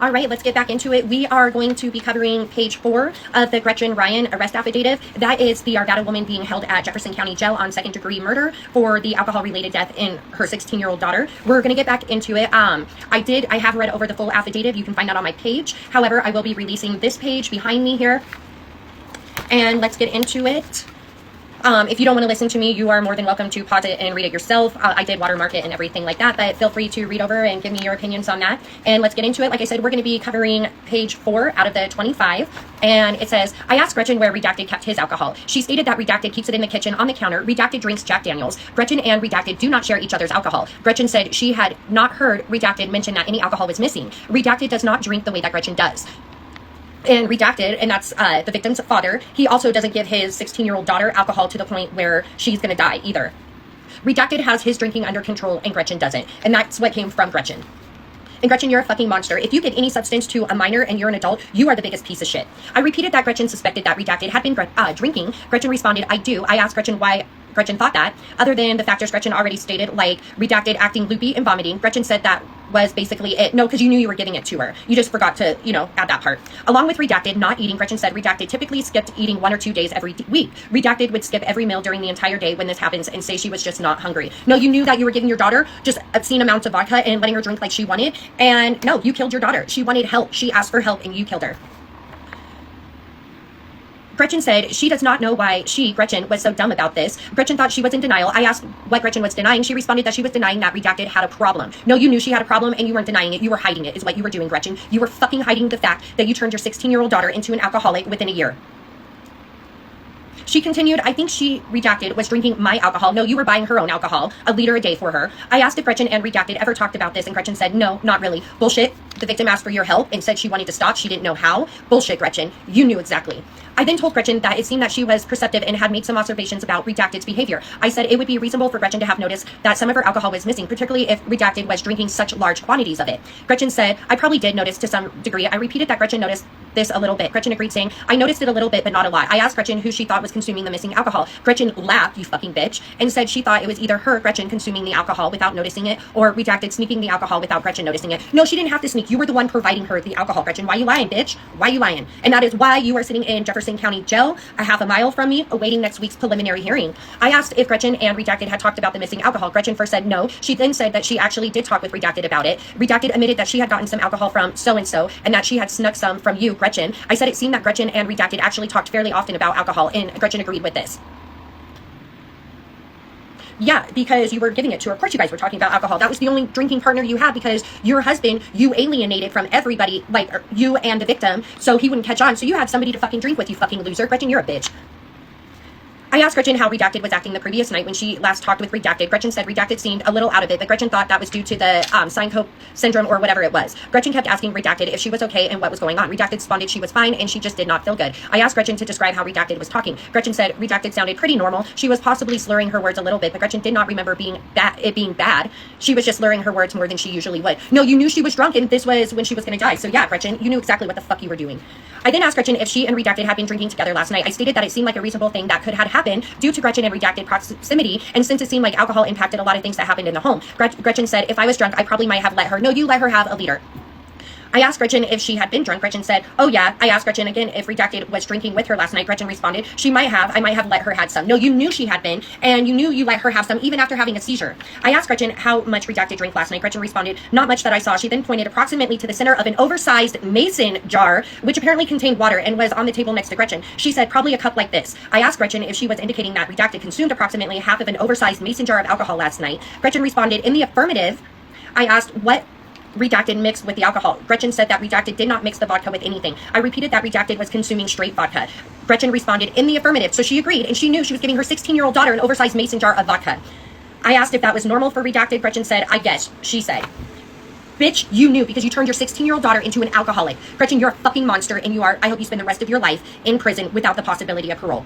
All right, let's get back into it. We are going to be covering page 4 of the Gretchen Ryan arrest affidavit. That is the Arvada woman being held at Jefferson County Jail on second-degree murder for the alcohol-related death in her 16-year-old daughter. We're going to get back into it. I have read over the full affidavit. You can find that on my page. However, I will be releasing this page behind me here. And let's get into it. If you don't want to listen to me, you are more than welcome to pause it and read it yourself. I did watermark it and everything like that, but feel free to read over and give me your opinions on that. And let's get into it. Like I said, we're going to be covering page 4 out of the 25. And it says, I asked Gretchen where Redacted kept his alcohol. She stated that Redacted keeps it in the kitchen on the counter. Redacted drinks Jack Daniels. Gretchen and Redacted do not share each other's alcohol. Gretchen said she had not heard Redacted mention that any alcohol was missing. Redacted does not drink the way that Gretchen does. And Redacted, and that's the victim's father, he also doesn't give his 16-year-old daughter alcohol to the point where she's going to die either. Redacted has his drinking under control and Gretchen doesn't. And that's what came from Gretchen. And Gretchen, you're a fucking monster. If you give any substance to a minor and you're an adult, you are the biggest piece of shit. I repeated that Gretchen suspected that Redacted had been drinking. Gretchen responded, I do. I asked Gretchen why Gretchen thought that. Other than the factors Gretchen already stated, like Redacted acting loopy and vomiting, Gretchen said that was basically it. No, because you knew you were giving it to her. You just forgot to, add that part. Along with Redacted not eating, Gretchen said Redacted typically skipped eating 1 or 2 days every week. Redacted would skip every meal during the entire day when this happens and say she was just not hungry. No, you knew that you were giving your daughter just obscene amounts of vodka and letting her drink like she wanted. And no, you killed your daughter. She wanted help. She asked for help and you killed her. Gretchen said she does not know why Gretchen, was so dumb about this. Gretchen thought she was in denial. I asked what Gretchen was denying. She responded that she was denying that Redacted had a problem. No, you knew she had a problem and you weren't denying it. You were hiding it, is what you were doing, Gretchen. You were fucking hiding the fact that you turned your 16-year-old daughter into an alcoholic within a year. She continued, I think Redacted was drinking my alcohol. No, you were buying her own alcohol, a liter a day for her. I asked if Gretchen and Redacted ever talked about this, and Gretchen said, no, not really. Bullshit. The victim asked for your help and said she wanted to stop. She didn't know how. Bullshit, Gretchen. You knew exactly. I then told Gretchen that it seemed that she was perceptive and had made some observations about Redacted's behavior. I said it would be reasonable for Gretchen to have noticed that some of her alcohol was missing, particularly if Redacted was drinking such large quantities of it. Gretchen said, I probably did notice to some degree. I repeated that Gretchen noticed this a little bit. Gretchen agreed, saying, I noticed it a little bit, but not a lot. I asked Gretchen who she thought was consuming the missing alcohol. Gretchen laughed, you fucking bitch, and said she thought it was either her, Gretchen, consuming the alcohol without noticing it, or Redacted sneaking the alcohol without Gretchen noticing it. No, she didn't have to sneak. You were the one providing her the alcohol, Gretchen. Why you lying, bitch? Why you lying? And that is why you are sitting in Jefferson County Jail, a half a mile from me, awaiting next week's preliminary hearing. I asked if Gretchen and Redacted had talked about the missing alcohol. Gretchen first said no. She then said that she actually did talk with Redacted about it. Redacted admitted that she had gotten some alcohol from so-and-so and that she had snuck some from you, Gretchen. I said it seemed that Gretchen and Redacted actually talked fairly often about alcohol, and Gretchen agreed with this. Yeah, because you were giving it to her. Of course you guys were talking about alcohol. That was the only drinking partner you had because your husband, you alienated from everybody, like you and the victim, so he wouldn't catch on. So you had somebody to fucking drink with, you fucking loser. Gretchen, you're a bitch. I asked Gretchen how Redacted was acting the previous night when she last talked with Redacted. Gretchen said Redacted seemed a little out of it, but Gretchen thought that was due to the Syncope syndrome or whatever it was. Gretchen kept asking Redacted if she was okay and what was going on. Redacted responded she was fine and she just did not feel good. I asked Gretchen to describe how Redacted was talking. Gretchen said Redacted sounded pretty normal. She was possibly slurring her words a little bit, but Gretchen did not remember it being bad. She was just slurring her words more than she usually would. No, you knew she was drunk and this was when she was going to die. So yeah, Gretchen, you knew exactly what the fuck you were doing. I then asked Gretchen if she and Redacted had been drinking together last night. I stated that it seemed like a reasonable thing that could have happened due to Gretchen and Redacted proximity, and since it seemed like alcohol impacted a lot of things that happened in the home. Gretchen said, if I was drunk, I probably might have let her. No, you let her have a liter. I asked Gretchen if she had been drunk. Gretchen said, oh yeah. I asked Gretchen again if Redacted was drinking with her last night. Gretchen responded, she might have. I might have let her had some. No, you knew she had been, and you knew you let her have some even after having a seizure. I asked Gretchen how much Redacted drank last night. Gretchen responded, not much that I saw. She then pointed approximately to the center of an oversized mason jar, which apparently contained water and was on the table next to Gretchen. She said, probably a cup like this. I asked Gretchen if she was indicating that Redacted consumed approximately half of an oversized mason jar of alcohol last night. Gretchen responded, in the affirmative. I asked what Redacted mixed with the alcohol. Gretchen said that Redacted did not mix the vodka with anything. I repeated that Redacted was consuming straight vodka. Gretchen responded in the affirmative, so she agreed, and she knew she was giving her 16-year-old daughter an oversized mason jar of vodka. I asked if that was normal for Redacted. Gretchen said, I guess. She said, bitch, you knew because you turned your 16-year-old daughter into an alcoholic. Gretchen, you're a fucking monster, and I hope you spend the rest of your life in prison without the possibility of parole.